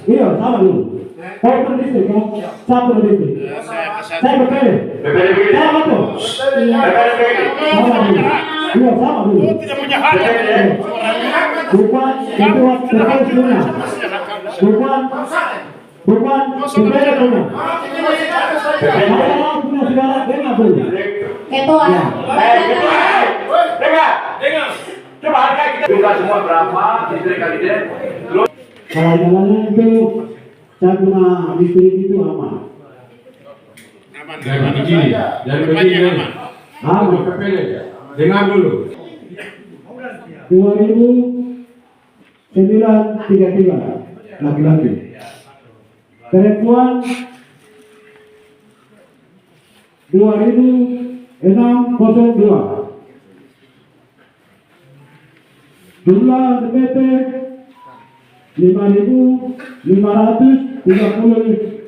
Iya, sama dulu. Porter distrik, satu distrik. Saya berpilih. Saya betul. Sama dulu. Iya, sama dulu. Tidak punya hak. Bukan ketua terkait punya. Bukan berbeda punya. Kalau punya segala dengar dulu. Ketua. Dengar. Coba harga kita buka semua berapa distrik kandidat. Kalau jalannya itu saya punya distrik itu aman. Dari begini, Aman. PPD. Dengar dulu. 2933 laki-laki. Perempuan 2602. Jumlah DPP 5.535.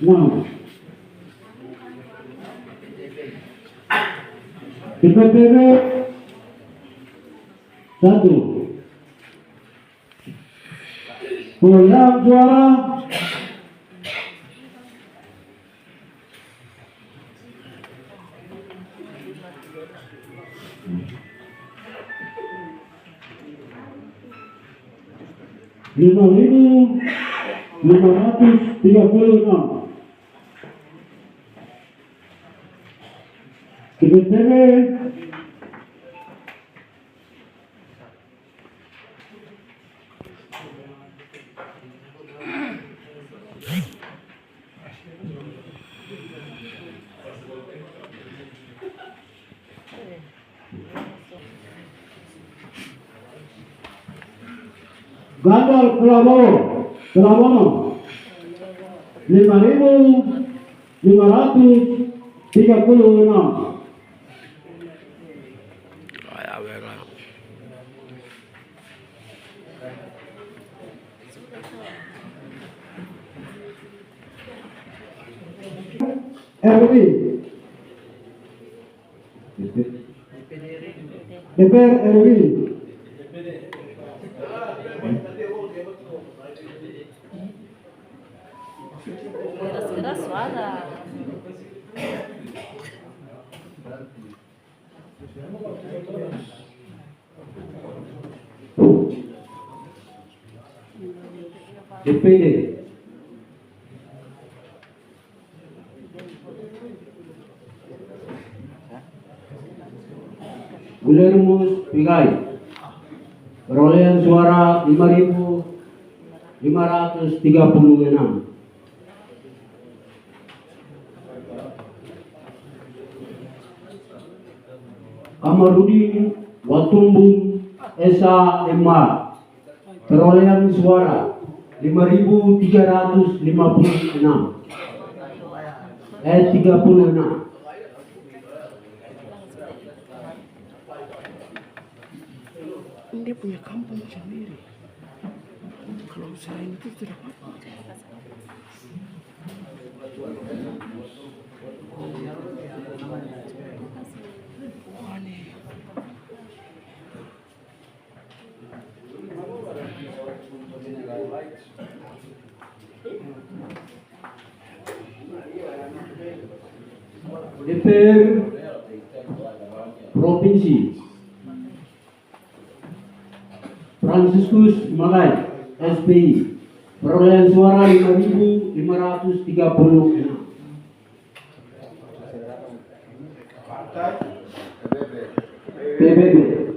6. DPP 1. Perolehan suara 5.536. DPP 5.536. RI DPR RI Keras suara. DPD Guillermus Pigai perolehan suara 5.536. Kamarudin Watumbung SAMA perolehan suara 5.356. 36. Dia punya kampung sendiri. Kalau selain itu tidak apa-apa. Aneh. DPR Provinsi Franciscus Malai SPI perolehan suara 5.536. PBB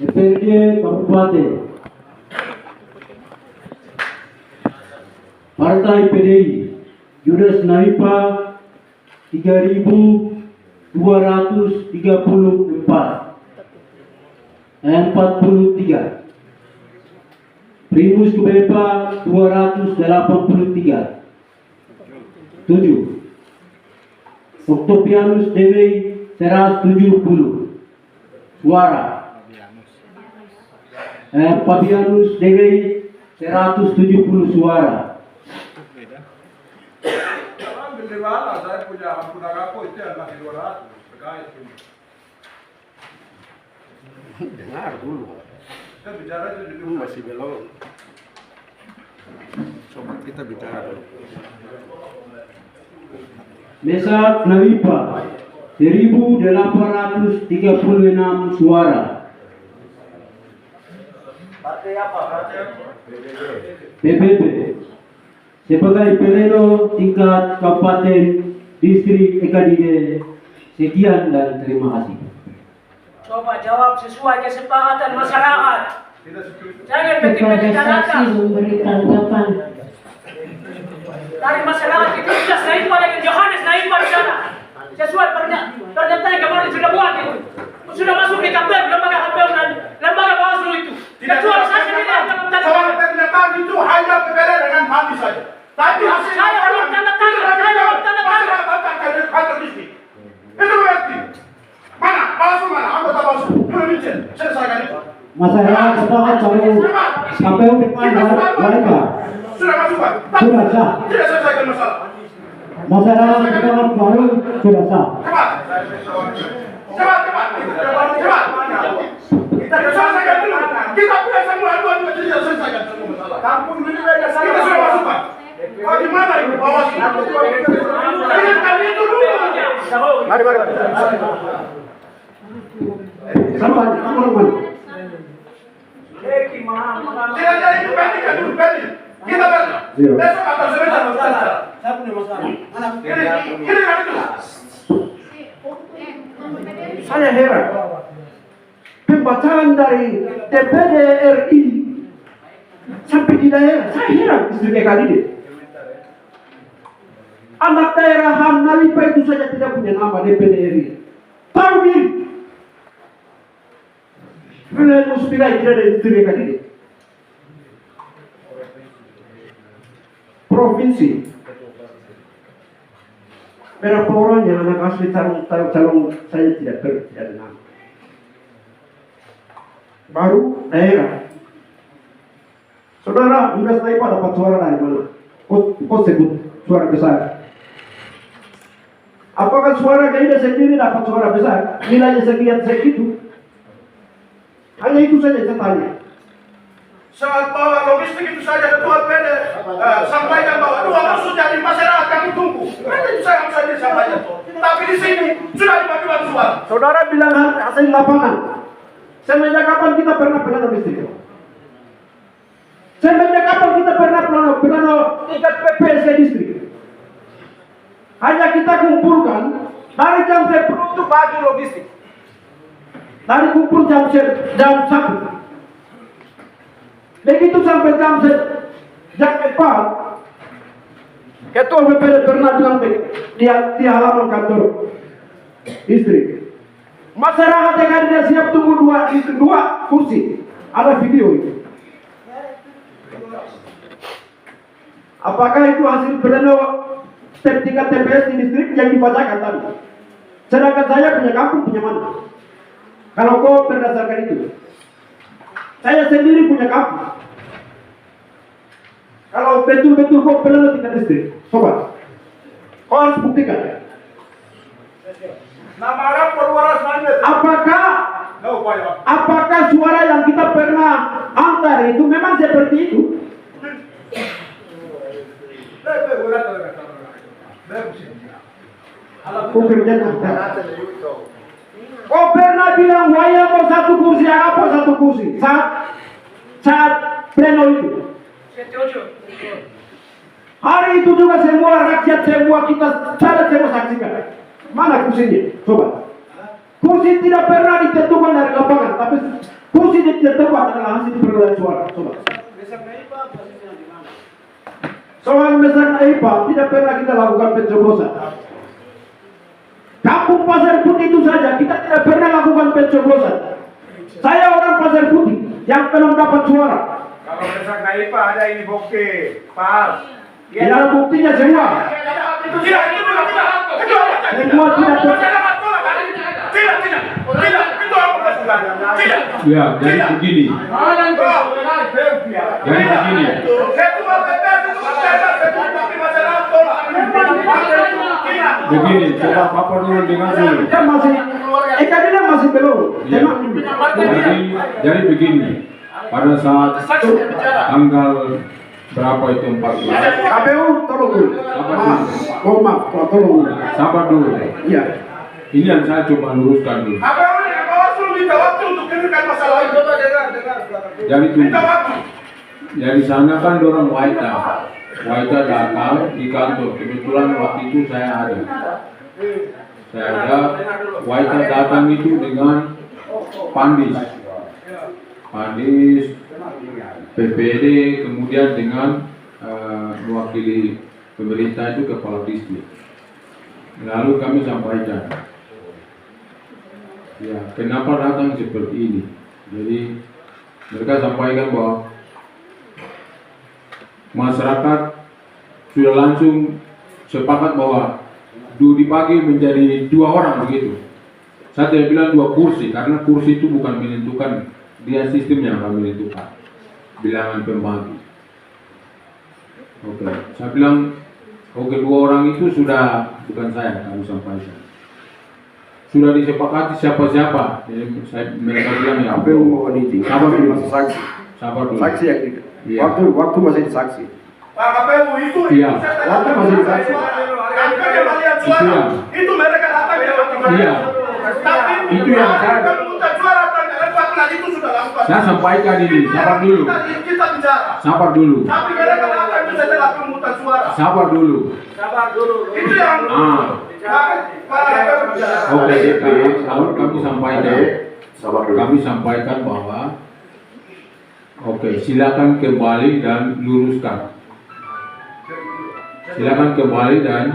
DPRD Kabupaten Partai PDI Judas Naipa 3.234 43. Primus Kebepa 283. 7. Octavianus Dewi 170 suara. Pabianus DGI 170 suara. Bagaimana saya punya ampun aku itu yang masih 200 terkait ini. Dengar dulu. Kita bicara itu dulu. Masih belum. Coba kita bicara dulu. Mesak Nawipa 1836 suara. Partai apa? Partai apa? PBB sebagai peleno tingkat kabupaten distrik EKDD. Sekian dan terima kasih. Coba jawab sesuai kesepakatan masyarakat. Tidak setuju. Jangan Kepada petik-petik saksi data. memberi tanggapan. Dari masyarakat itu sudah Naifah dengan Johannes Naifah di sana. Sesuai pernyataan yang kemarin sudah buat itu. Sudah masuk di KPU, lembaga KPU dan lembaga Bawaslu itu. Kecuali saya sendiri yang akan Soal pernyataan itu hanya berbeda dengan hati saja. Tapi hasil Saya belum tanda tangan, saya belum tanda tangan. masyarakat kantor distrik. Itu berarti mana? Bawaslu mana? Anggota Bawaslu. Belum selesaikan itu. Masyarakat sepakat kalau KPU depan warga. Sudah masuk Pak. Sudah sah. Tidak selesaikan masalah. Masyarakat sepakat baru sudah sah. Cepat. Kita selesaikan dulu. Kita punya semua dua-dua tidak selesaikan semua masalah. Kampung ini beda sana. Kita sudah masuk Pak. Bagaimana itu Bawaslu? Kita itu dulu. Mari. Sampai kamu Tidak jadi itu pending kan dulu pending. Kita besok atau sebentar. Saya punya masalah. Ini kan itu. Saya heran. Pembacaan dari DPD RI sampai di daerah, saya heran distrik kali ini. Anak daerah Ham Nawipa itu saja tidak punya nama DPD RI. Tahu diri. Bila Muspira tidak ada distrik kali ini. Provinsi. Berapa orang yang anak asli calon saya tidak ada nama. Baru daerah. Saudara, Yudas Naifah dapat suara dari mana? Kau sebut suara besar. Apakah suara Gaida sendiri dapat suara besar? Nilainya segitu. Hanya itu saja saya tanya. Saat bawa logistik itu saja ketua PD sampaikan bahwa dua musuh dari masyarakat kami tunggu. Nanti itu saya bisa disampaikan. Tapi di sini sudah dibagi-bagi suara. Saudara bilang hasil lapangan. Semenjak kapan kita pernah logistik? Semenjak kapan kita pernah tingkat PPSK distrik? Hanya kita kumpulkan dari jam 10 untuk bagi logistik. Dari kumpul jam 1. Begitu sampai jam 4, Ketua BPD pernah bilang di halaman kantor istri. Masyarakat yang dia siap tunggu dua kursi. Ada video itu. Apakah itu hasil pleno tingkat TPS di distrik yang dibacakan tadi? Sedangkan saya punya kampung, punya mana? Kalau kau berdasarkan itu, saya sendiri punya kampung. Kalau betul-betul kau pleno tingkat distrik, coba. Kau harus buktikan. Nama rapor waras mandat. Apakah suara yang kita pernah antar itu memang seperti itu? Kau kerjakan. Kau pernah bilang waya mau satu kursi, apa satu kursi? Saat pleno itu. Hari itu juga semua rakyat, semua kita semua saksikan. Mana kursinya? Coba. Kursi tidak pernah ditentukan dari lapangan, tapi kursi ditentukan adalah hasil perolehan suara. Coba. Soal Mesak Naifah tidak pernah kita lakukan pencoblosan. Kampung Pasir Putih itu saja kita tidak pernah lakukan pencoblosan. Saya orang Pasir Putih yang belum dapat suara. Kalau Mesak Naifah ada ini bukti, pas. Tidak ada buktinya semua. Tidak. Semua tidak. Tidak. Itu apa? Ya, jadi begini. Jadi begini. Ketua PPD itu bebas, tapi masyarakat tolak. Begini, coba Papa dulu dengar dulu. Kan masih, ikannya masih belum. Ya. Jadi begini. Pada saat tanggal berapa itu 14? KPU tolong dulu. Maaf, tolong dulu. Sabar dulu. Iya. Ini yang saya coba luruskan dulu. Apa yang Bawaslu minta waktu untuk clearkan masalah itu? Jadi Minta tunggu. waktu. Ya di sana kan dorong Waita datang di kantor. Kebetulan waktu itu saya ada. Waita datang itu dengan Pandis, PPD, kemudian dengan mewakili pemerintah itu kepala distrik. Lalu kami sampaikan, ya kenapa datang seperti ini. Jadi mereka sampaikan bahwa masyarakat sudah langsung sepakat bahwa dibagi menjadi 2 orang begitu. Saya tidak bilang 2 kursi karena kursi itu bukan menentukan, dia sistem yang akan menentukan bilangan pembagi. Oke, saya bilang oke 2 orang itu sudah, bukan saya kami sampaikan, sudah disepakati siapa-siapa. Jadi mereka bilang ya KPU mohon izin. sabar dulu. Saksi. Sabar dulu. Saksi yang itu. Iya. Waktu masih saksi. Pak KPU itu. Iya. Waktu masih saksi. Kampanye pemilihan suara. Itu mereka datang ya. Iya. Tapi Itu yang saya- pemungutan suara tanggal 14 itu sudah lakukan. Saya sampaikan ini, sabar dulu. Kita bicara. Sabar dulu. Tapi mereka datang itu setelah pemungutan suara. Sabar dulu. Itu yang Pak KPU bicara. Oke, lalu kami sampaikan bahwa oke, silakan kembali dan luruskan. Silakan kembali dan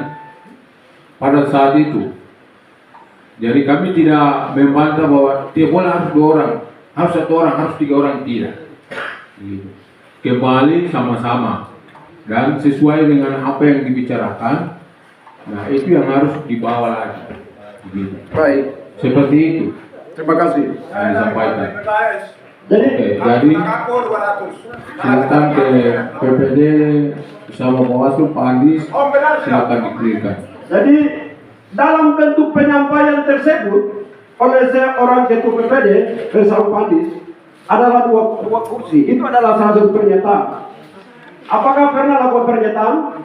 pada saat itu. Jadi kami tidak membantah bahwa tidak boleh harus 2 orang, harus 1 orang, harus 3 orang, tidak. Gitu. Kembali sama-sama dan sesuai dengan apa yang dibicarakan. Nah itu yang harus dibawa lagi. Begitu. Baik. Seperti itu Terima kasih. yang disampaikan. Jadi Oke, jadi silakan ke PPD bersama Bawaslu Pak Andis, silakan diklirkan. Jadi dalam bentuk penyampaian tersebut oleh seorang ketua PPD bersama Pandis adalah dua kursi. Itu adalah salah satu pernyataan. Apakah pernah lakukan pernyataan?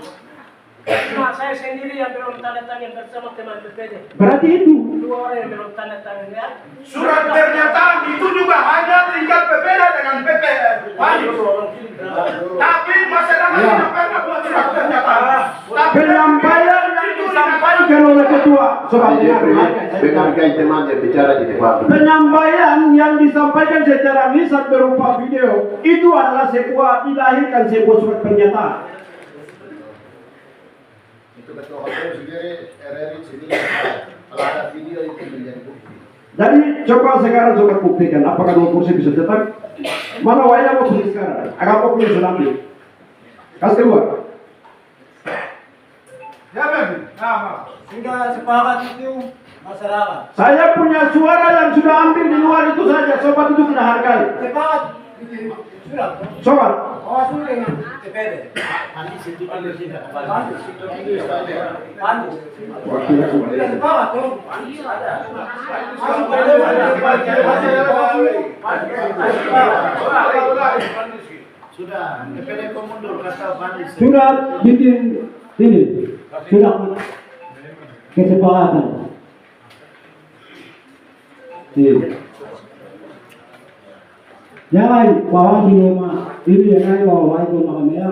Cuma saya sendiri yang belum tanda tangan bersama teman PPD. Berarti itu. 2 orang yang belum tanda tangan ya. Surat pernyataan itu juga hanya tingkat PPD dengan PPD. Tapi masyarakat tidak pernah buat surat pernyataan. Penyampaian yang disampaikan oleh ketua Dengarkan teman yang bicara di depan. penyampaian yang disampaikan secara lisan berupa video itu adalah dilahirkan sebuah surat pernyataan. Itu ketua KPU sendiri RRI sini kalau ada video itu menjadi bukti. Jadi coba sekarang buktikan apakah 2 kursi bisa tetap. Mana wajah mau pilih sekarang? Agak mau pilih sedang pilih. Kasih keluar. Ya bagus. Sudah sepakat itu masyarakat. Saya punya suara yang sudah ambil di luar itu saja. Sobat itu tidak hargai. Sepakat. Sudah. Sobat. Bawaslu dengan DPD. Sudah sepakat tuh. Masuk ke Sudah, DPD komundur kata Pandis. Sudah bikin ini, sudah kesepakatan. Jangan bawa di rumah ini yang bawa itu makamnya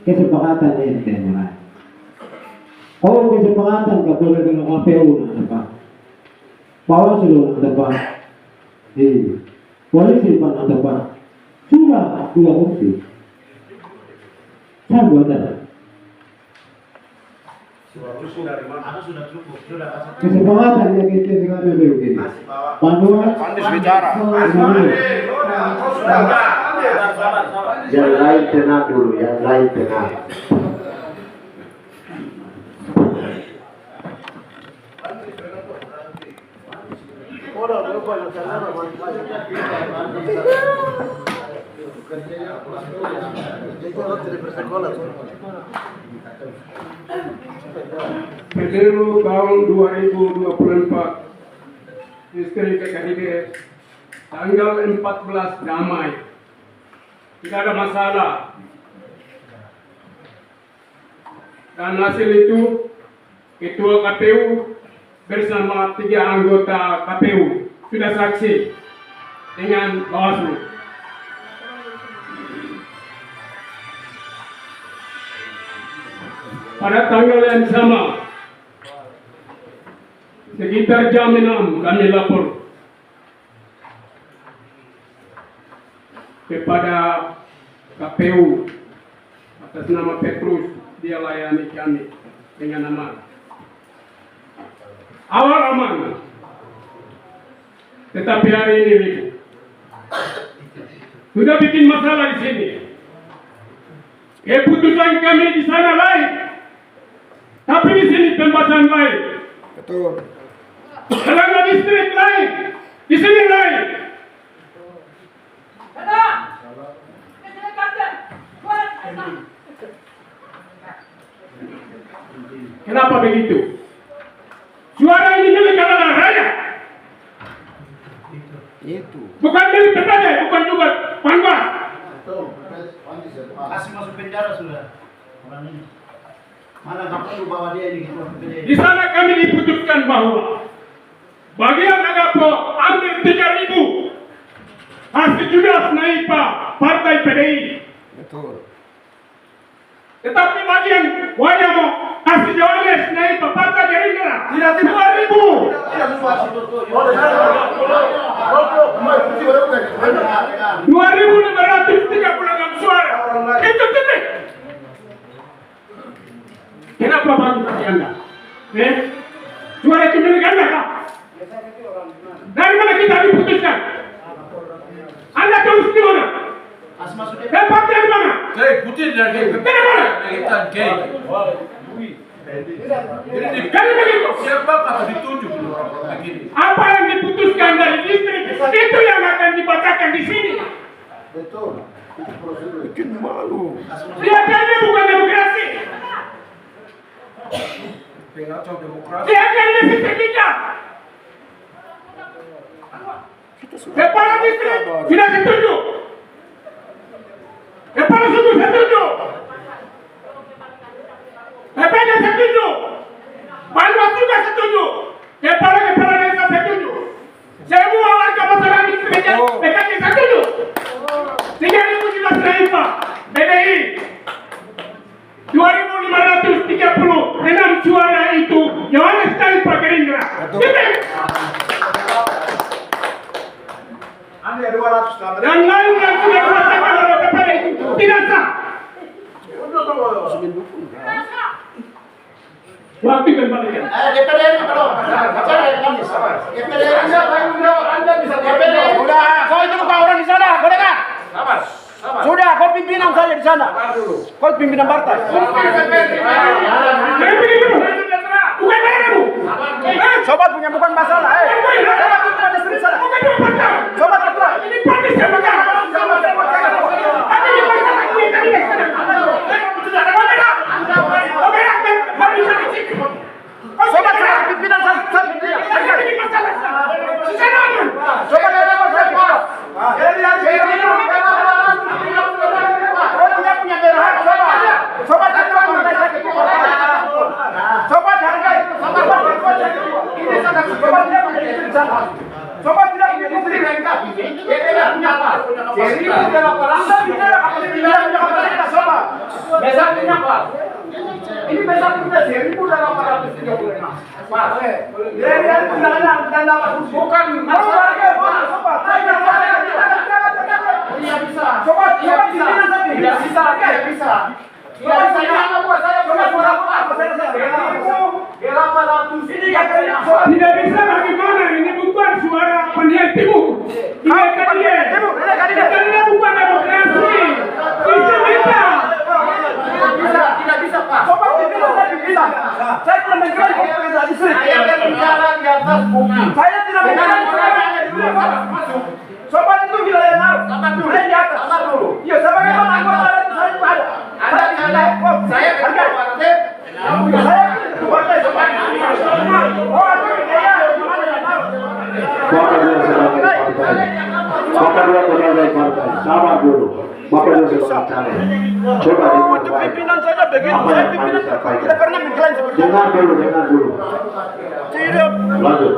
kesepakatan ini teman. Kalau kesepakatan nggak boleh dengan KPU apa? Bawa sudah apa? Polisi mana apa? Sudah 2 kursi. Saya buat ada. Kesepakatan yang kita dengan begini. Panduan. Pandis bicara. Panduan. Yang lain tenang dulu, yang lain tenang. Pemilu tahun 2024 Distrik KKID tanggal 14 damai, tidak ada masalah, dan hasil itu Ketua KPU bersama 3 anggota KPU sudah saksi dengan Bawaslu. Pada tanggal yang sama, sekitar jam 6 kami lapor kepada KPU atas nama Petrus, dia layani kami dengan aman. Awal aman, tetapi hari ini ribut. Sudah bikin masalah di sini. Keputusan kami di sana lain, tapi di sini pembacaan lain. Betul. Tenaga distrik lain, di sini lain. Kenapa begitu? Suara ini milik adalah rakyat. Itu. Bukan milik PPD, bukan juga Panwas. Kasih masuk penjara sudah. Orang ini. Mana nggak perlu bawa dia ini ke PPD. Di sana kami diputuskan bahwa bagian Agapo ambil 3.000 hasil juga Snaipa Partai PDI. Betul. Tetapi bagian Wayamo hasil Johannes Snaipa Partai Gerindra tidak 2.000. 2.536 suara. Itu titik. Kenapa bagi bagi Anda? Suara itu milik Anda kah? Dari mana kita diputuskan? Anda tulis di mana? Tempat dari mana? Putih dari Dari mana? Dari begitu. Siapa kata ditunjuk begini? Apa yang diputuskan dari distrik itu yang akan dibacakan di sini. Betul. Itu prosedur. Bikin malu. Lihat ini bukan demokrasi. Pengacau demokrasi. Lihat ini sistem kita. Kepala distrik sudah setuju. Kepala suku setuju. PPD setuju. Panwas juga setuju. Kepala desa setuju. Semua warga masyarakat distrik PKD setuju. 3.000 juga Snaipa PDI. 2.536 suara itu Johannes Snaipa Gerindra. Anda 200. Dan lain yang sudah dirasakan oleh PPD itu tidak sah. Waktu kembalikan. DPD ini belum. DPD ini Anda bisa DPD. Udah, kau itu bukan orang di sana, kau dengar? Sabar. Sudah, kau pimpinan saja di sana. Kau pimpinan partai. Bukan daramu. Sobat punya bukan masalah. Sobat itu ada sendiri sana. Sobat itu. Ini partai siapa kah? Sobat saya pimpinan saya pimpinan. Sobat ada apa saya? Punya berhak sobat itu sobat hargai ini sangat sobat tidak punya istri sana sobat tidak punya istri lengkap dia tidak punya apa jadi punya apa anda bicara apa tidak punya kapasitas sobat besar punya apa ini besar punya 1.836 Pak dia tidak ada dan dapat bukan masalah sobat dia bisa sobat tidak bisa tidak bisa tidak bisa bagaimana ini bukan suara pemilihan timur. Ini bukan demokrasi. Sistem kita. Tidak bisa Pak. Sobat bisa. Saya pernah menjual saya tidak Sobat itu wilayah Naro. Saya di atas. Iya, sebagaimana anggota ada itu saya juga ada. Saya kerja partai. Saya partai sobat. Oh, itu dia. Bapak dua sebagai partai. Bapak dua sebagai partai. Sabar dulu. Bapak dua sebagai calon. Coba dengar baik. Pimpinan saja begitu. Apa Saya yang pimpinan Anda sampaikan? tidak pernah mengklaim seperti itu. Dengar dulu. Tidak. Lanjut.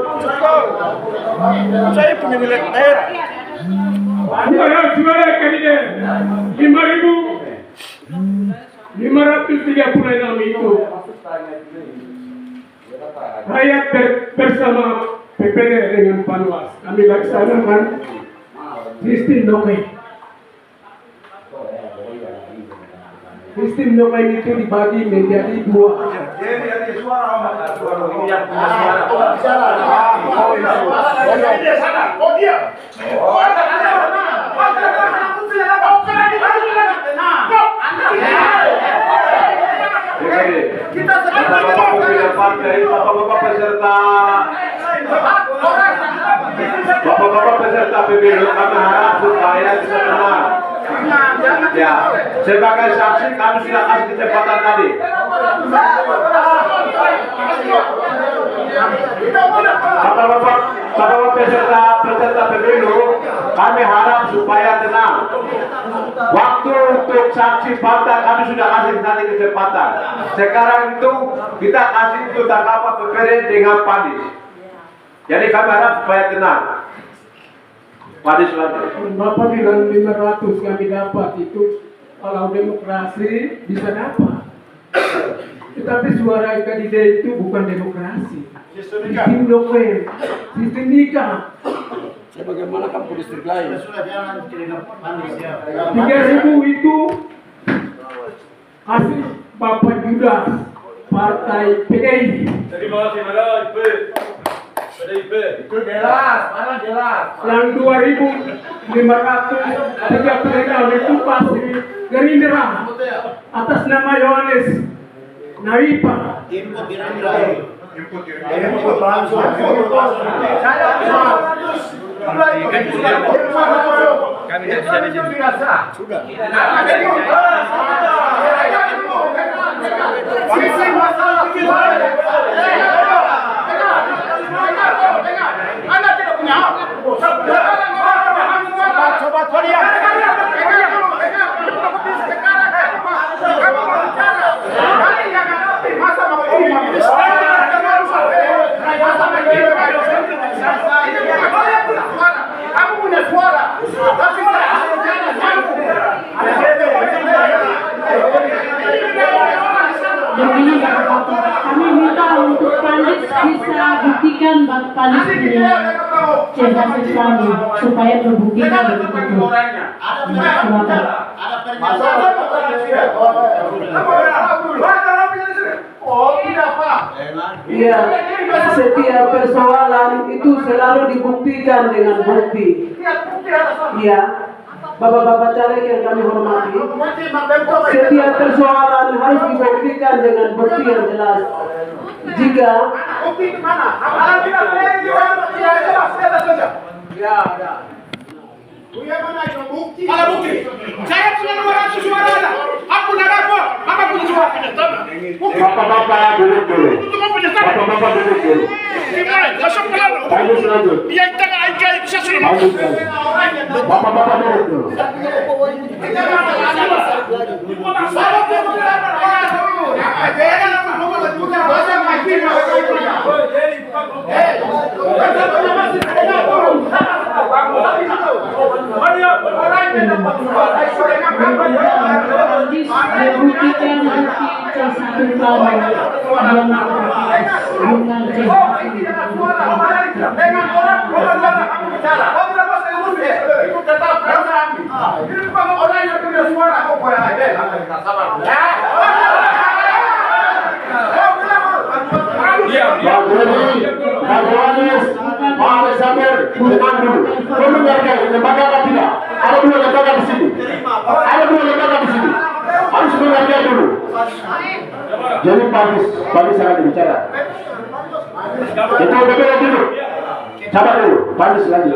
Saya punya milik daerah. Juara kandidat 5.536 itu rakyat bersama PPD dengan Panwas kami laksanakan sistem noken. Sistem noken itu dibagi menjadi dua. Kita Bapak-bapak peserta pemilu kami harap supaya bisa tenang. Ya, sebagai saksi kami sudah kasih kecepatan tadi. Bapak-bapak peserta pemilu kami harap supaya tenang. Waktu untuk saksi fakta kami sudah kasih tadi kecepatan. Sekarang itu kita kasih untuk tanggapan PPD dengan Padis. Jadi kami harap supaya tenang. Padis lanjut. Bapak bilang 500 kami dapat itu kalau demokrasi bisa dapat. Tetapi suara kandidat itu bukan demokrasi. Sistem noken, sistem nikah. Sebagaimana kampung distrik lain. Sudah jangan kirim panis ya. 3.000 itu hasil Bapak Judas Partai PDI. Terima kasih PDIP. Itu jelas, mana jelas. Yang 2.536 itu pasti Gerindra atas nama Yohanes Naipa. Input Gerindra. Anda tidak punya hak. Coba kalian. Kamu punya suara, tapi Kami minta untuk Panis bisa buktikan Bapak Panis punya cerdas kami supaya terbuktikan betul-betul. Iya, setiap persoalan itu selalu dibuktikan dengan bukti. Iya, Bapak-bapak caleg yang kami hormati, setiap persoalan harus dibuktikan dengan bukti yang jelas. Jika Ada bukti. Saya punya 200 suara ada. Aku punya apa? Apa punya suara? Bapak-bapak duduk dulu. Bapak-bapak duduk dulu. Masuk ke dalam. Bagus lanjut. Iya, kita nggak bisa sudah. Bagus lanjut. Bapak-bapak duduk dulu. Dibuktikan bukti C1 kami dengan orang kamu bicara. Kamu tidak boleh ngurus itu tetap kami. Ini bukan orang yang punya suara. Kau boleh aja. Sabar. Pak Yohanes, Pak Alexander, tenang dulu. Kau mendengarkan lembaga apa tidak? Ada dua lembaga di sini. Ada dua lembaga di sini. Harus mendengarkan dulu. Jadi Pak sangat bicara. Itu berbeda dulu. Sabar dulu, Pandis lagi.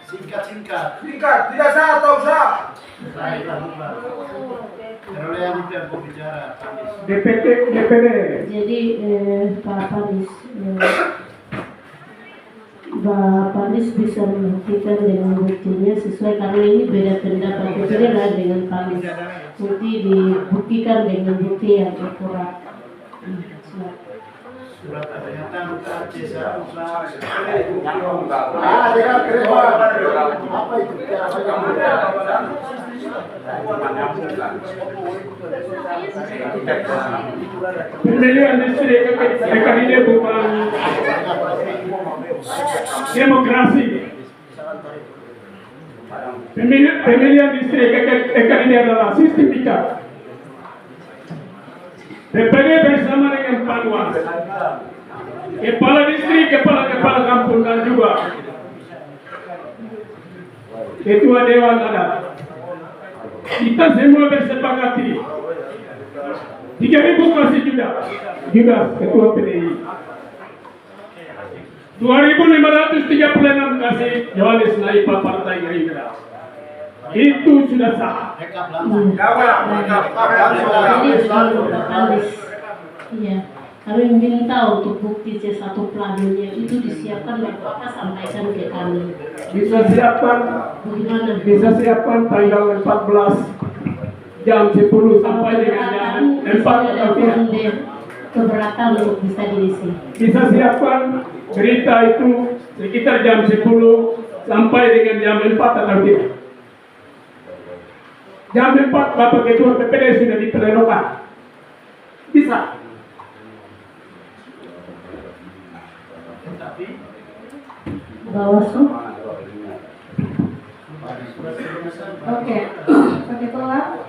Singkat. Singkat, tidak sah atau sah? Perolehan itu yang bicara. DPD. Jadi Pak Panis, Pak Panis bisa membuktikan dengan buktinya sesuai, karena ini beda pendapat berbeda dengan Panis. Bukti dibuktikan dengan bukti yang akurat. Surat pernyataan C1 Dengan kereta. Apa itu? Pemilihan listrik akan ini bukan demokrasi. Pemilihan listrik akan ini adalah sistemika. DPD bersama dengan Panwas, kepala distrik, kepala kampung, dan juga ketua dewan adat. Kita semua bersepakati 3.000 kasih Judas ketua PDI, 2.536 kasih Yohanes Naipa Partai Gerindra. Itu sudah sah. Iya, kami minta untuk bukti C1 planunya itu disiapkan oleh Bapak, sampaikan ke kami. Bisa siapkan tanggal 14 jam 10 sampai dengan jam 4 atau tidak. Keberatan untuk bisa diisi. Bisa siapkan berita itu sekitar jam 10 sampai dengan jam 4 atau tidak. Jam 4 Bapak Ketua PPD sudah diperlukan. Bisa. Bawaslu. Oke,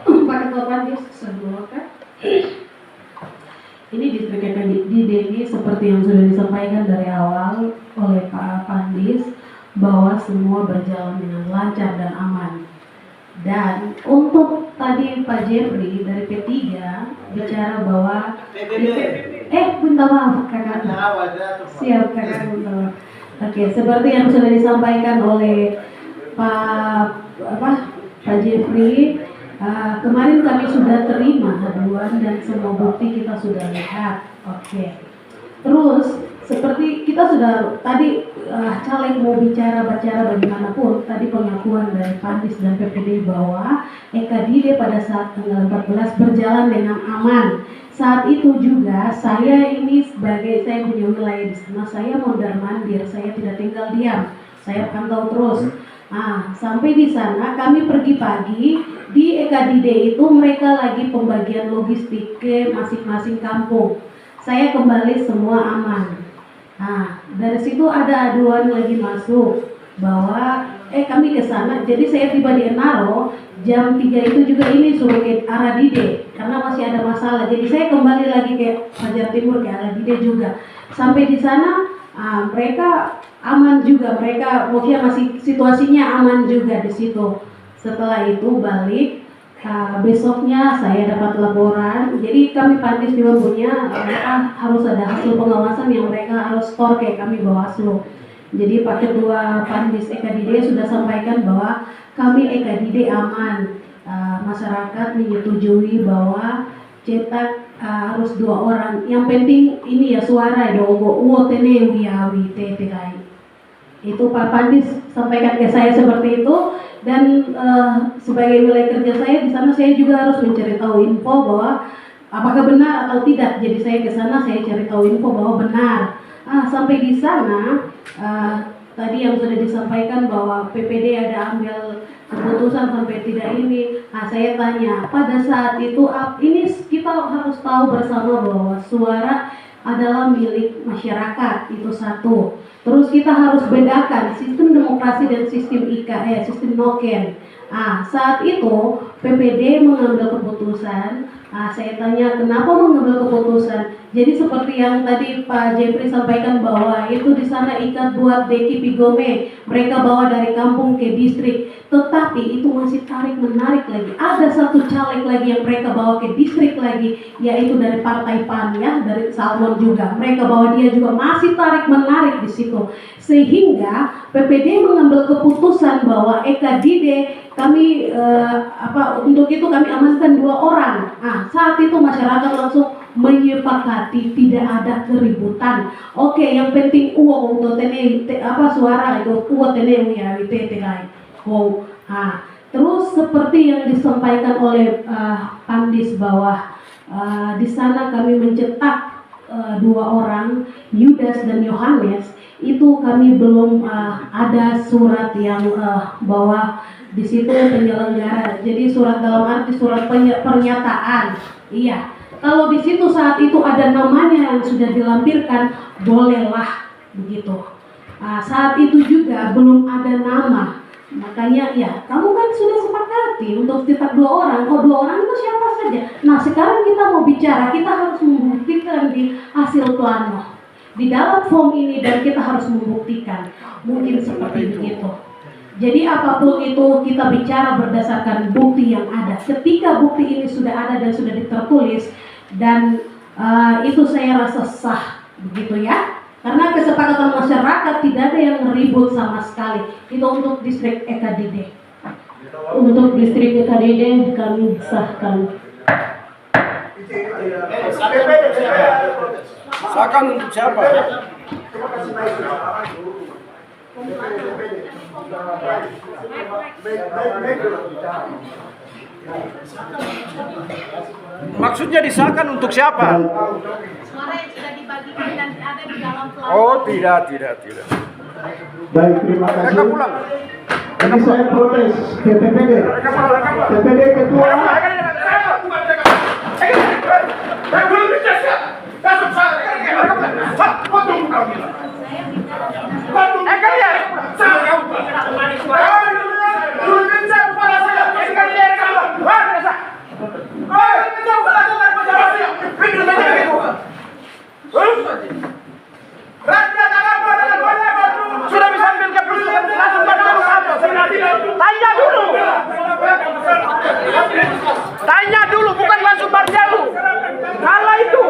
Pak Ketua Pandis sebelumnya. Ini diterkait di DPD seperti yang sudah disampaikan dari awal oleh Pak Pandis bahwa semua berjalan dengan lancar dan aman. Dan untuk tadi Pak Jeffrey dari P3 bicara bahwa minta maaf kakak. Siap kakak, minta maaf. Oke, seperti yang sudah disampaikan oleh Pak Jeffrey, kemarin kami sudah terima aduan dan semua bukti kita sudah lihat. Oke. Terus seperti kita sudah tadi caleg mau bicara bagaimanapun, tadi pengakuan dari Pandis dan PPD bahwa EKDD pada saat tanggal 14 berjalan dengan aman. Saat itu juga saya ini sebagai saya punya wilayah di sana, saya mondar-mandir, saya tidak tinggal diam, saya pantau terus. Sampai di sana kami pergi pagi di EKDD itu mereka lagi pembagian logistik ke masing-masing kampung. Saya kembali semua aman. Dari situ ada aduan lagi masuk bahwa kami ke sana. Jadi saya tiba di Enaro jam 3 itu juga ini suruh ke arah Dide karena masih ada masalah. Jadi saya kembali lagi ke Fajar Timur ke arah Dide juga. Sampai di sana mereka aman juga. Mereka maksudnya masih situasinya aman juga di situ. Setelah itu balik. Besoknya saya dapat laporan, jadi kami Pandis juga punya harus ada hasil pengawasan yang mereka harus store ke kami Bawaslu. Jadi Pak Ketua Pandis EKDD sudah sampaikan bahwa kami EKDD aman, masyarakat menyetujui bahwa cetak harus 2 orang. Yang penting ini ya suara itu Pak Pandis sampaikan ke saya seperti itu. Dan sebagai wilayah kerja saya di sana saya juga harus mencari tahu info bahwa apakah benar atau tidak. Jadi saya ke sana saya cari tahu info bahwa benar. Sampai di sana tadi yang sudah disampaikan bahwa PPD ada ambil keputusan sampai tidak ini. Saya tanya pada saat itu ini kita harus tahu bersama bahwa suara adalah milik masyarakat, itu satu. Terus kita harus bedakan sistem demokrasi dan sistem sistem noken. Saat itu PPD mengambil keputusan. Saya tanya kenapa mengambil keputusan? Jadi seperti yang tadi Pak Jeffrey sampaikan bahwa itu di sana ikat buat Deki Pigome, mereka bawa dari kampung ke distrik. Tetapi itu masih tarik menarik lagi. Ada satu caleg lagi yang mereka bawa ke distrik lagi, yaitu dari Partai PAN ya, dari Salmon juga. Mereka bawa dia juga masih tarik menarik di situ. Sehingga PPD mengambil keputusan bahwa Eka Dide kami untuk itu kami amankan 2 orang. Nah, saat itu masyarakat langsung menyepakati tidak ada keributan. Oke, yang penting uang untuk suara itu uang tene ya itu lain. Wow. Nah, terus seperti yang disampaikan oleh Pandis bahwa di sana kami mencetak 2 orang, Yudas dan Yohanes. Itu kami belum ada surat yang bahwa di situ penyelenggara. Jadi surat dalam arti surat pernyataan. Iya. Kalau di situ saat itu ada namanya yang sudah dilampirkan, bolehlah begitu. Saat itu juga belum ada nama, makanya ya kamu kan sudah sepakati untuk cetak 2 orang. Oh, 2 orang itu siapa saja. Nah sekarang kita mau bicara, kita harus membuktikan di hasil plano di dalam form ini dan kita harus membuktikan. Mungkin seperti begitu. Jadi apapun itu kita bicara berdasarkan bukti yang ada. Ketika bukti ini sudah ada dan sudah tertulis dan itu saya rasa sah begitu ya. Karena kesepakatan masyarakat tidak ada yang ribut sama sekali. Itu untuk distrik Eka Dide. Untuk distrik Eka Dide kami sahkan. Sahkan untuk siapa? Maksudnya disahkan untuk siapa? Suara yang sudah dibagikan dan ada di dalam plano. Oh, tidak. Baik, terima kasih. Mereka pulang. Ini saya protes ke TPD. TPD ketua. Sudah bisa ambil keputusan langsung tanya dulu, bukan langsung barjalu. Salah itu.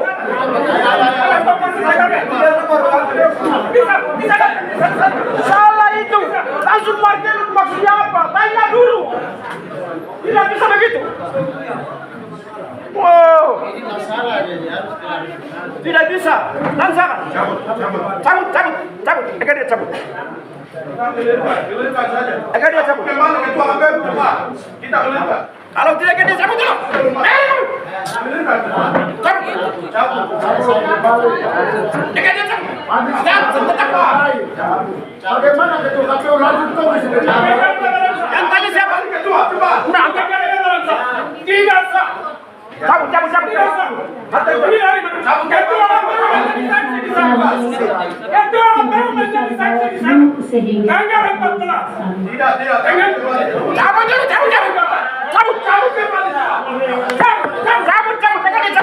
Salah itu. Langsung barjalu maksudnya apa? Tanya dulu. Tidak bisa begitu. Wow. Tidak bisa. Langsakan. Cabut. Eka dia cabut. Eka dia cabut. Kita kelihatan. Kalau tidak dia cabut dulu. Eka dia cabut. Bagaimana ketua KPU langsung tahu di sini? Yang tanya siapa? Ketua, coba. Nah, Tidak sah.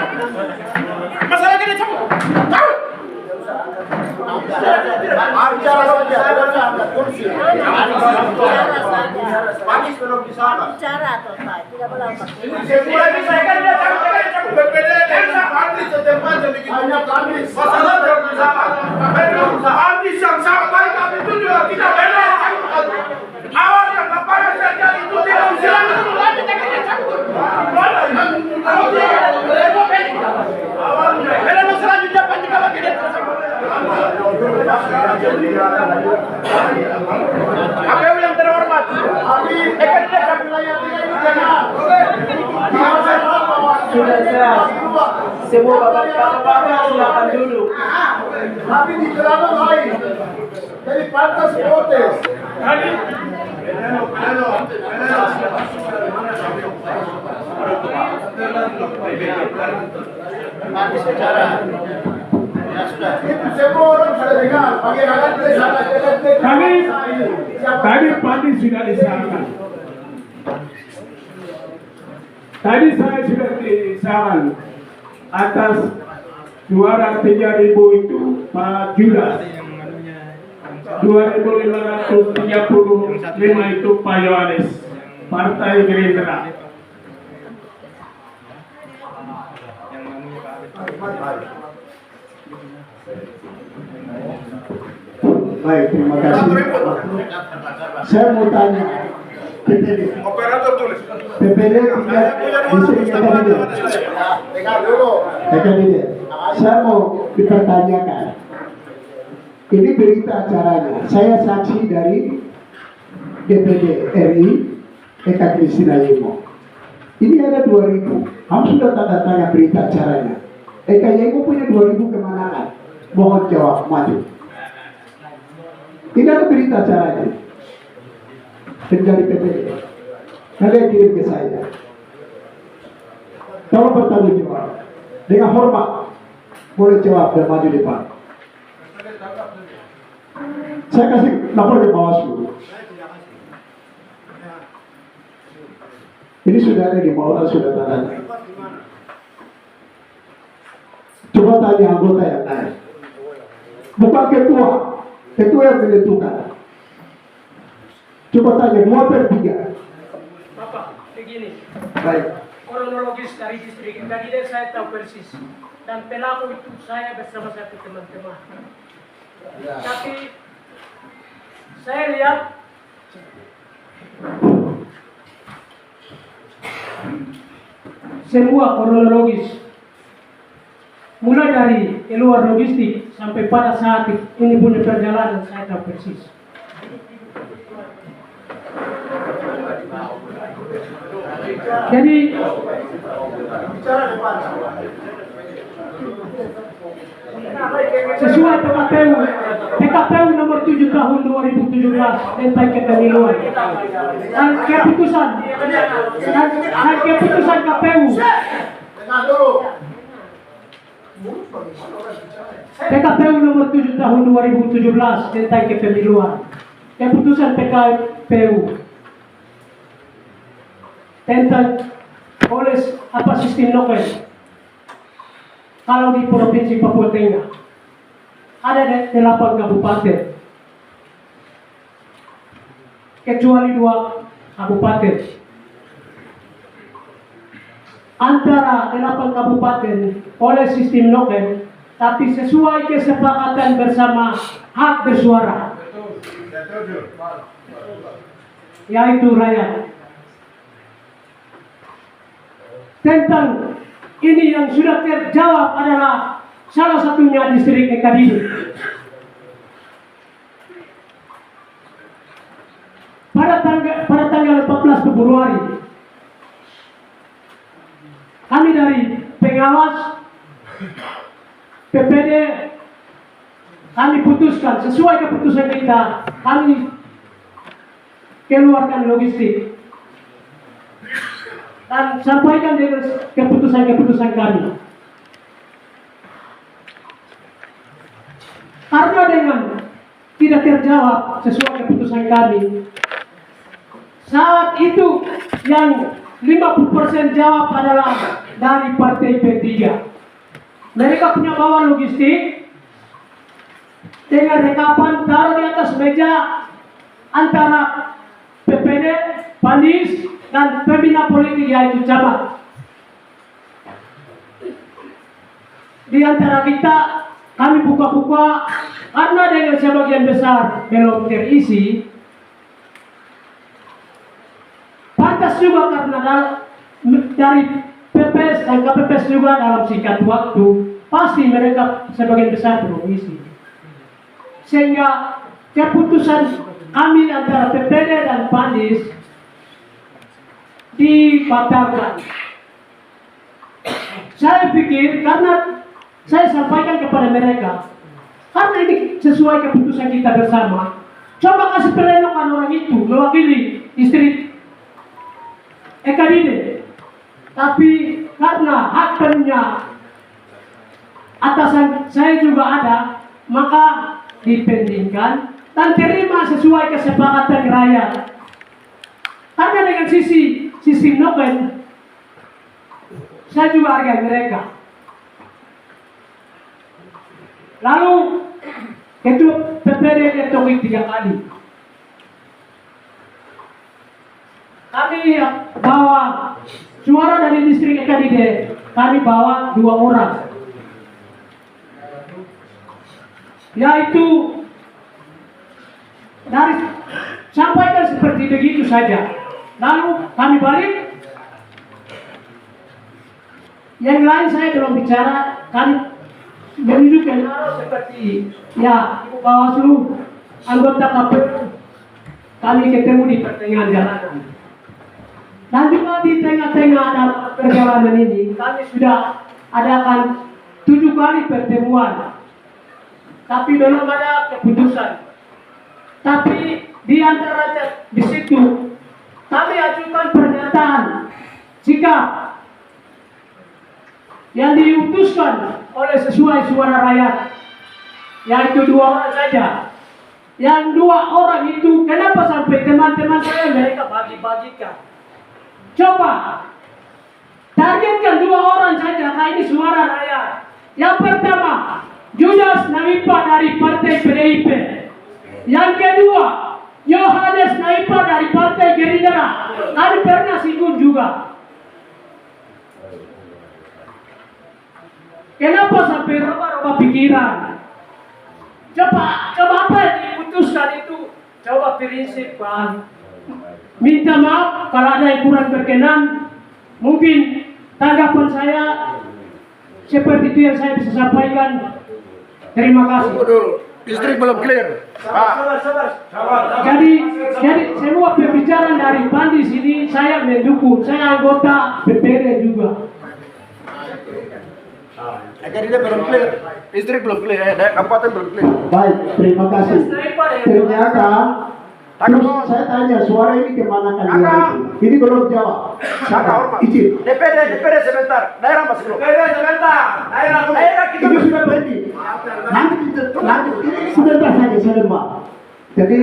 cabut. Masalah ini cabut. Bicara saja, tidak angkat kursi. Panis belum disahkan. Bicara atau Pak, tidak boleh angkat. Semua bisa kan dia cabut. Panis setiap macam bikin Hanya panis. masalah belum disahkan. Panis yang sampai kami itu juga tidak benar. Awal yang lapangan saja itu tidak bisa. KPU yang terhormat. Sudah siap. Semua bapak-bapak silakan duduk. Tapi di kerana lain. Jadi pantas protes. Panis bicara. Ya sudah. Itu semua orang sudah dengar. Bagaimana Tadi Panis sudah disahkan. Tadi saya sudah disahkan atas Suara 3.000 itu Pak Judas. 2.535 itu Pak Yohanes, Partai Gerindra. Baik, terima kasih. Saya mau tanya, PPD. Operator tulis. PPD tidak distrik Ekabide. Dengar dulu. Ekabide. Saya mau dipertanyakan. Ini berita acaranya. Saya saksi dari DPD RI Eka Kristina Yemo. Ini ada 2.000. Kamu sudah tanda tangan berita acaranya. Eka Yemo punya 2.000 kemenangan. Mohon jawab, maju. Ini ada berita acaranya. Dari PPD. Kalian kirim ke saya. Tolong bertanggung jawab. Dengan hormat. Boleh jawab dan maju depan. Saya kasih lapor ke Bawaslu. Ini sudah ada di bawah, sudah tanda. Coba tanya anggota yang lain. Bukan ketua, ketua yang menentukan. Coba tanya 2/3. Bapak, begini. Baik. Kronologis dari distrik Ekabide saya tahu persis. Dan pelaku itu saya bersama satu teman-teman. Tapi saya lihat semua kronologis mulai dari luar logistik sampai pada saat ini punya perjalanan saya tahu persis. Jadi sesuai PKPU nomor 7 tahun 2017 tentang kepemiluan dan keputusan KPU PKPU nomor 7 tahun 2017 tentang kepemiluan, keputusan PKPU tentang oleh sistem noken. Kalau di Provinsi Papua Tengah ada 8 kabupaten, kecuali 2 kabupaten. Antara 8 kabupaten oleh sistem noken, tapi sesuai kesepakatan bersama hak bersuara, yaitu rakyat. Tentang ini yang sudah terjawab adalah salah satunya distrik Ekabide. Pada tanggal 14 Februari, kami dari pengawas PPD kami putuskan sesuai keputusan kita, kami keluarkan logistik dan sampaikan dengan keputusan kami. Karena dengan tidak terjawab sesuai keputusan kami, saat itu yang 50% jawab adalah dari Partai P3. Mereka punya bawa logistik dengan rekapan taruh di atas meja antara PPD, Pandis, dan pembina politik yaitu camat. Di antara kita, kami buka-buka karena dengan sebagian besar belum terisi. Pantas juga karena dari PPS dan KPPS juga dalam singkat waktu pasti mereka sebagian besar belum isi. Sehingga keputusan kami antara PPD dan Pandis dibatalkan. Saya pikir karena saya sampaikan kepada mereka, karena ini sesuai keputusan kita bersama, coba kasih perlindungan orang itu mewakili distrik Ekabide. Tapi karena hak penuhnya atasan saya juga ada, maka dipendingkan dan terima sesuai kesepakatan rakyat. Karena dengan sisi sistem noken, saya juga hargai mereka. Lalu ketua PPD ditoki 3 kali. Kami bawa suara dari distrik Ekadide, kami bawa 2 orang. Yaitu dari sampaikan seperti begitu saja. Lalu kami balik. Yang lain saya belum bicara, kami menunjukkan seperti ya Ibu Bawaslu, anggota KPU. Kami ketemu di pertengahan jalanan. Dan juga di tengah-tengah perjalanan ini, kami sudah adakan 7 kali pertemuan. Tapi belum ada keputusan. Tapi di antara di situ, kami ajukan pernyataan sikap yang diutuskan oleh sesuai suara rakyat, yaitu 2 orang saja. Yang 2 orang itu kenapa sampai teman-teman saya mereka bagi-bagikan? Coba targetkan 2 orang saja, ini suara rakyat. Yang pertama, Judas Naipa dari Partai PDIP. Yang kedua, Yohanes Naipa dari Partai Gerindra. Kami pernah singgung juga. Kenapa sampai rubah pikiran? Coba apa yang diputuskan itu? Coba prinsip, Pak. Minta maaf kalau ada yang kurang berkenan. Mungkin tanggapan saya seperti itu yang saya bisa sampaikan. Terima kasih. Distrik belum clear. Jadi semua pembicaraan dari PAN di sini saya mendukung. Saya anggota PPD juga. Jadi dia belum clear. Distrik belum clear, kabupaten belum clear. Baik, terima kasih. Ternyata terus saya tanya suara ini kemana kan dia itu? Ini belum jawab. Izin. DPD sebentar. Daerah masih belum. DPD sebentar. Daerah kita Itu sudah berhenti. Nanti ini sebentar saja sebentar. Jadi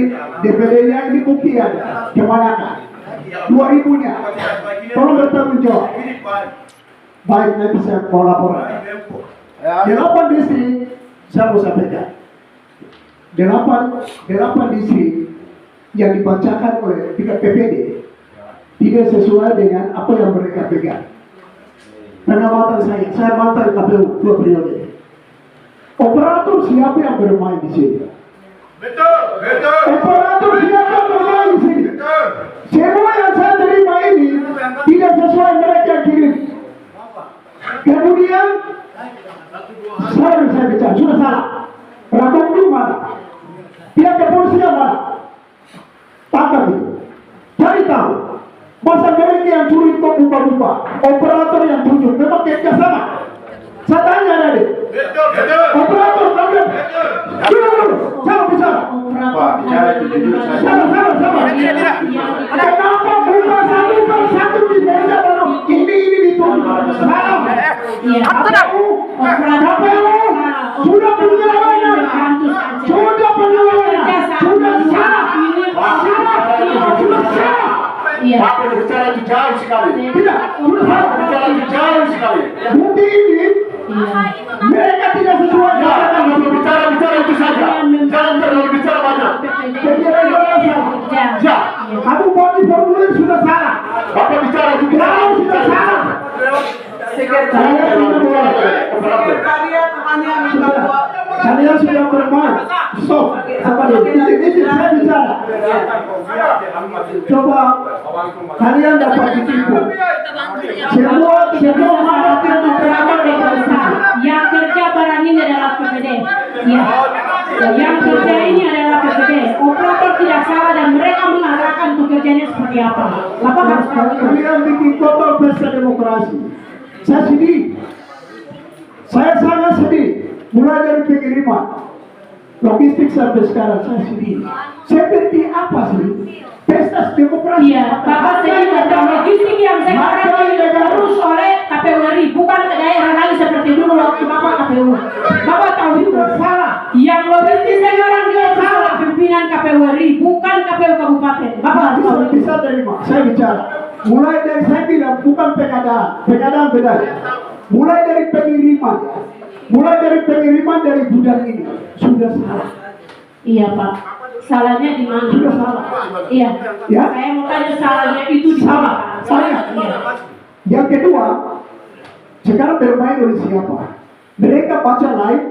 DPD-nya ini bukti ada kemana kan? 2000-nya. Tolong bertanggung jawab. Baik, nanti saya mau laporan. 8 distrik saya mau sampaikan. 8 distrik yang dibacakan oleh tingkat PPD tidak sesuai dengan apa yang mereka pegang. Pengamatan saya mantan KPU 2 periode. Operator siapa yang bermain di sini? Betul. Operator siapa yang bermain di sini? Semua yang saya terima ini tidak sesuai mereka kirim. Kemudian saya bicara sudah salah. Rakomdu mana? Pihak kepolisian mana? Tangkap itu. Cari tahu. Masa mereka yang curi kok buka-buka. Operator yang tunjuk. Memang kerja sama. Saya tanya tadi. Operator tangkap. Dulu. Jangan bicara. Pak, bicara itu jujur saja. Sama. Kenapa buka satu per satu di meja baru? Ini ditunjuk. Salah. KPU. Sudah penyelenggaranya. Sudah salah. Sudah salah. Pak berbicara itu jauh sekali. Tidak. Berbicara itu jauh sekali. Bukti ini mereka tidak sesuai. Kalau berbicara itu saja. Jangan terlalu bicara banyak. Ya. Kamu buat di formulir sudah salah. Bapak bicara itu sudah salah. Kalian sudah bermain. So, apa ini saya bicara. Coba kalian dapat ditipu. Semua yang kerja barang ini adalah PPD. Ya. Yang kerja ini adalah PPD. Operator tidak salah dan mereka mengarahkan pekerjaannya seperti apa. Bapak harus tahu. Kalian bikin total pesta demokrasi. Saya sedih. Saya sangat sedih. Mulai dari pengiriman logistik sampai sekarang saya sedih. Seperti apa sih pesta demokrasi? Iya, Bapak sedih tentang logistik yang sekarang diurus oleh KPU RI, bukan ke daerah lagi seperti dulu waktu Bapak KPU. Bapak tahu itu salah. Yang logistik sekarang diurus oleh pimpinan KPU RI, bukan KPU kabupaten. Bapak harus tahu. Bisa terima. Saya bicara. Mulai dari saya bilang bukan pengadaan beda. Mulai dari pengiriman, mulai dari pengiriman dari gudang ini sudah salah. Iya Pak. Salahnya di mana? Sudah salah. Iya. Ya? Saya mau tanya salahnya itu di mana? Salah. Iya. Yang kedua, sekarang bermain oleh siapa? Mereka baca live,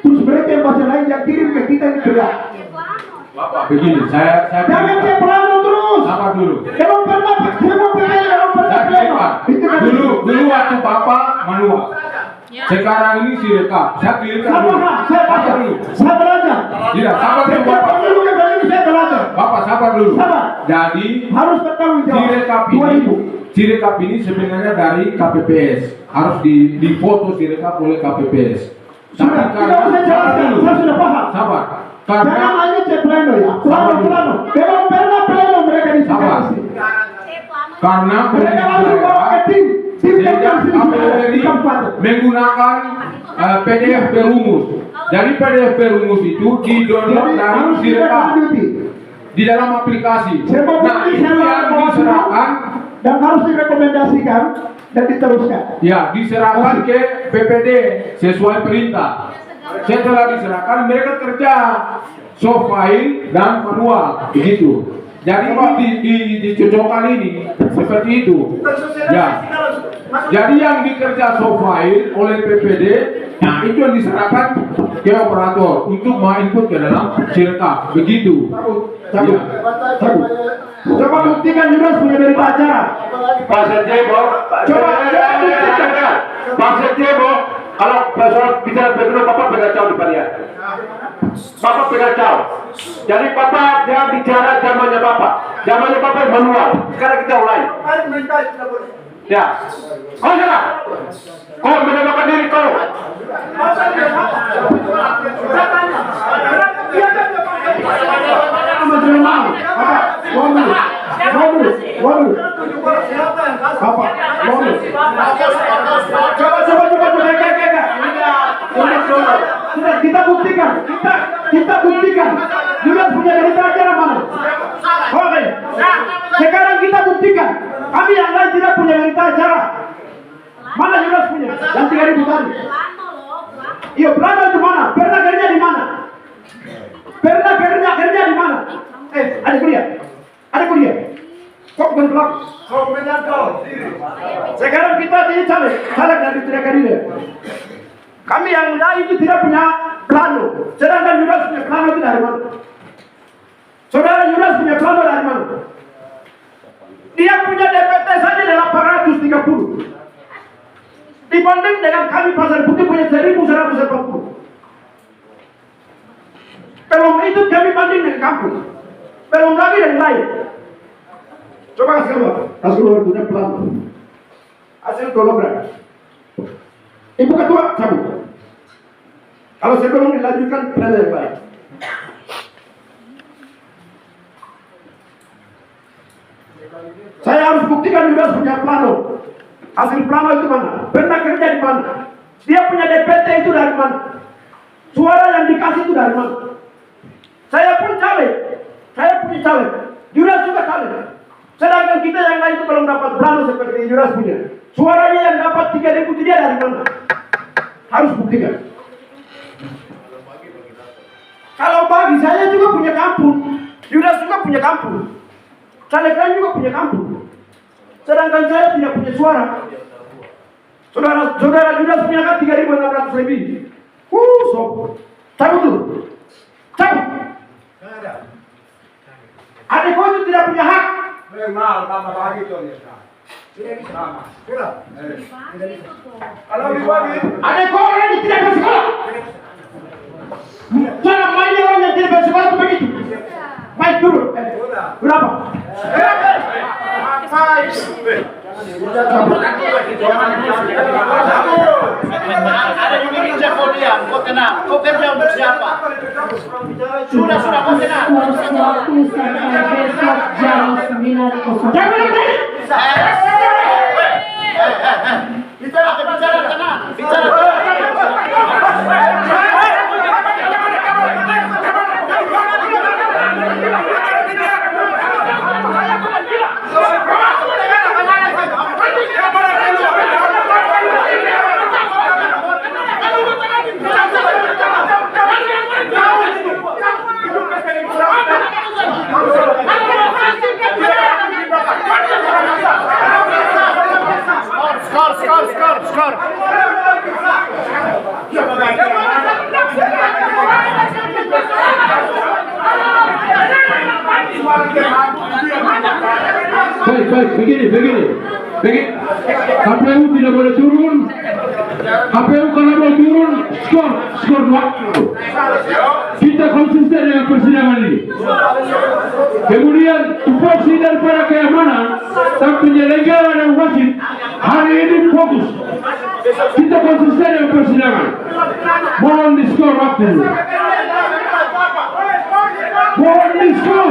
terus mereka yang baca live yang kirim ke kita ini berat. Bapak begini, saya Jangan ke plano terus. sabar dulu. Kalau pernah Dulu waktu Bapak manual. Sekarang ini si rekap. Saya clearkan dulu. saya baca dulu. saya belajar. Tidak, sabar dulu Bapak. Saya belajar. Bapak sabar dulu. Sabar. Jadi Harus bertanggung jawab. Sirekap ini sebenarnya dari KPPS. Harus difoto sirekap oleh KPPS. Sudah, tidak usah jelaskan. Saya sudah paham. Sabar. Jangan hanya cek plano ya. Plano. Kalau pernah plano mereka disangka. Karena Mereka langsung bawa ke tim KPPS menggunakan PDF perumus. Dari PDF perumus itu di-download dari sirekap di dalam aplikasi. Nah, itu yang diserahkan dan harus direkomendasikan dan diteruskan. Ya, diserahkan ke PPD sesuai perintah. Setelah diserahkan mereka kerja soft file dan manual begitu. Jadi dicocokkan ini seperti itu. Ya. Jadi yang dikerja soft file oleh PPD, nah itu yang diserahkan ke operator untuk menginput ke dalam sirekap begitu. Ya. Coba buktikan juga punya berita acara. Pak Sejebo, Coba buktikan. Pak Sejebo, kalau soal bicara background, Bapak berkacau di dia. Bapak berkacau. Jadi Bapak jangan bicara zamannya Bapak. Zamannya Bapak manual. Sekarang kita mulai. Ya. Kau sana. Kau menamakan diri kau. Kita buktikan. Kita buktikan. Julius punya berita acara mana? Oke. Sekarang kita buktikan. Kami yang lain tidak punya berita acara. Mana Julius punya? Yang 3.000 tadi. Iya, plano itu mana? Pernah kerja di mana? Pernah kerja di mana? Ada kuliah. Kok bukan pelaku? Sekarang kita jadi caleg dari tidak karir. Kami yang lain itu tidak punya plano. Sedangkan Julius punya plano itu dari mana? Saudara Julius punya plano dari mana? Dia punya DPT saja 830. Dibanding dengan kami Pasar Putih punya 1.140. Belum itu kami banding dengan kampung. Belum lagi yang lain. Coba kasih keluar punya plano. Hasil kolaborasi. Ibu Ketua cabut. Kalau sebelum dilanjutkan plano yang baik. Saya harus buktikan juga punya plano. Hasil plano itu mana? Pernah kerja di mana? Dia punya DPT itu dari mana? Suara yang dikasih itu dari mana? Saya pun caleg. Juras juga caleg. Sedangkan kita yang lain itu belum dapat plano seperti Juras punya. Suaranya yang dapat 3.000 itu dia dari mana? Harus buktikan. Kalau bagi saya juga punya kampung. Juras juga punya kampung. Caleg lain juga punya kampung. Sedangkan saya tidak punya suara. Saudara Judas punya kan 3.600 lebih. Cabut tuh. Cabut. Adik kau itu tidak punya hak. Kalau dibagi, adik kau orang yang tidak bersekolah. Cara mainnya orang yang tidak bersekolah itu begitu. Baik dulu. Berapa? Ada juga kerja kau diam, kau tenang. Kau kerja untuk siapa? Sudah kau tenang. Waktu sampai besok jam 9.00. Bicara tenang. Bicara. Skor. Baik, begini. KPU tidak boleh turun. KPU kalau mau turun, skor waktu. Kita konsisten dengan persidangan ini. Kemudian tupoksi daripada keamanan dan penyelenggara dan wasit hari ini fokus. Kita konsisten dengan persidangan. Mohon di skor waktu. Mohon di skor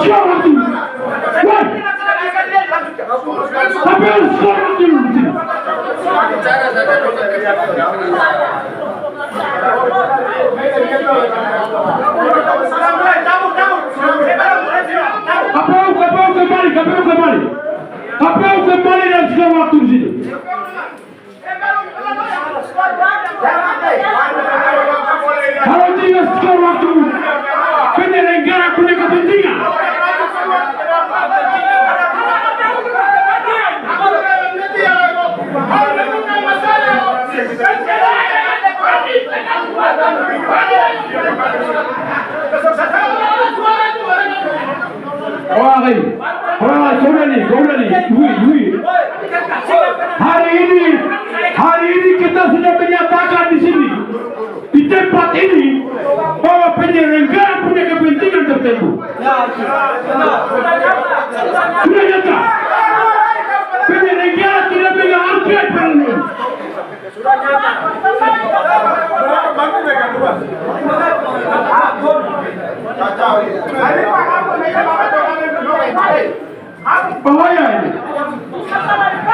waktu. Tapi harus skor waktu dulu. KPU kembali dan skor waktu di sini. Kalau tidak skor waktu, penyelenggara punya kepentingan. Kau nih, hari ini kita sudah menyatakan di sini, di tempat ini, bahwa penyelenggara punya kepentingan tertentu. Sudah nyata. Penyelenggara tidak pegang angket perlu. Bahaya ini.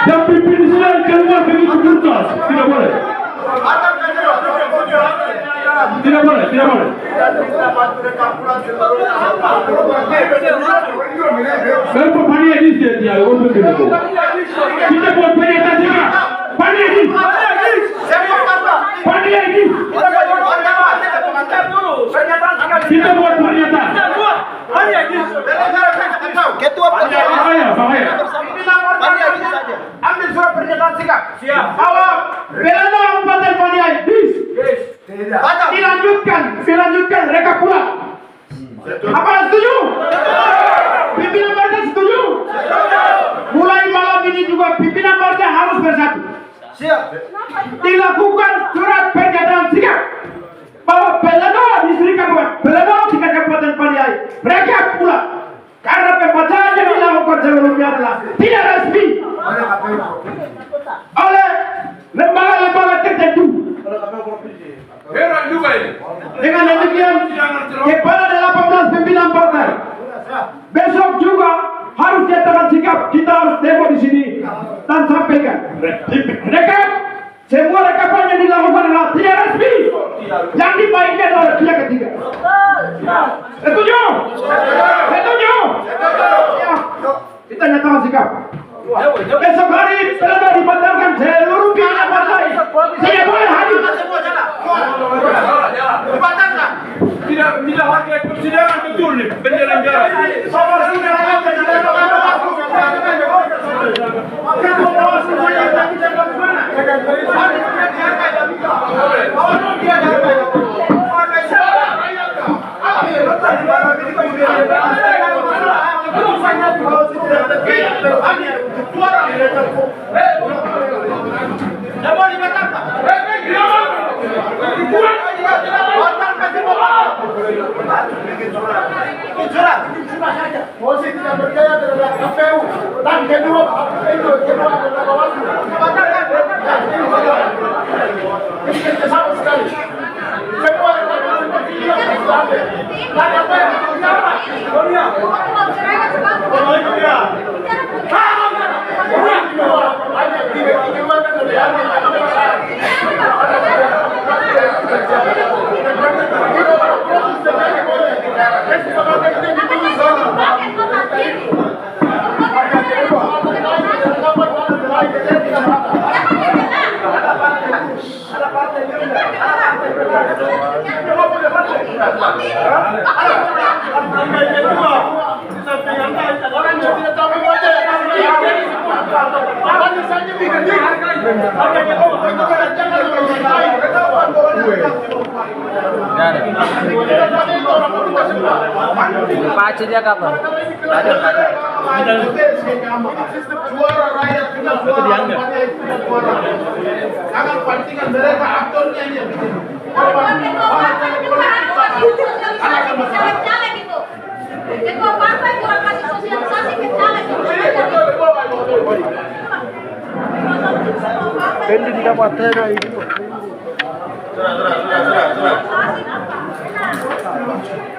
Dan pimpinan keluar begitu tuntas, tidak boleh. Tidak boleh. Berapa panitia di sini? Kita buat panitia juga. Kita buat pernyataan. Ketua Bahaya. ambil surat pernyataan sikap. Siap. Bahwa Belanda Kabupaten Paniai dilanjutkan rekapitulasi. Apa setuju? Pimpinan partai setuju? Mulai malam ini juga pimpinan partai harus bersatu. Siap. Dilakukan surat pernyataan sikap bahwa Belanda di Sri Kabupaten Paniai rekapitulasi. Karena pembacaan yang dilakukan sebelumnya adalah tidak resmi oleh lembaga-lembaga tertentu. Heran juga ini. Dengan demikian, kepada 18 pimpinan partai, besok juga harus nyatakan sikap. Kita harus demo di sini dan sampaikan. Semua rekapan yang dilakukan adalah tidak resmi. Yang dibaikkan oleh pihak ketiga. Setuju? Ya. Kita nyatakan sikap. Besok hari telah dibatalkan seluruh pimpinan partai. Tidak boleh hadir. Dibatalkan. Tidak hargai persidangan betul nih penyelenggara. Polisi tidak percaya terhadap KPU dan kedua adalah Bawaslu. Ini sama sekali. Semua orang yang tidak tahu Pace dia kapan? Ada. Suara rakyat kita suara. Jangan pantingan mereka aktornya ini. Caleg itu. Ketua partai juga kasih sosialisasi ke caleg. Pendi tidak patena itu.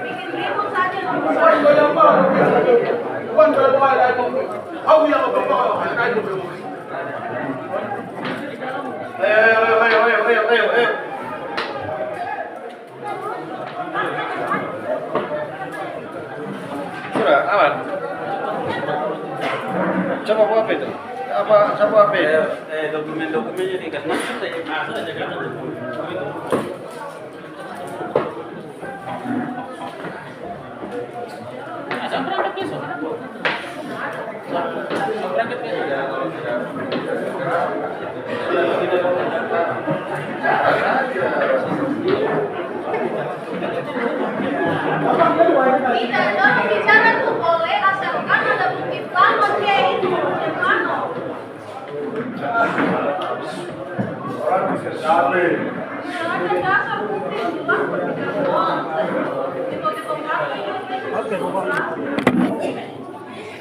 Bikin ribut saja. Ayo. Sudah, aman. Coba apa itu? Coba apa itu? Dokumen-dokumennya dikasih masuk saja. Saya berangkat besok. Tidak, dong bicara itu boleh asalkan ada bukti plano dia itu plano. Ada dasar bukti jelas.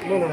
Tipe-tipe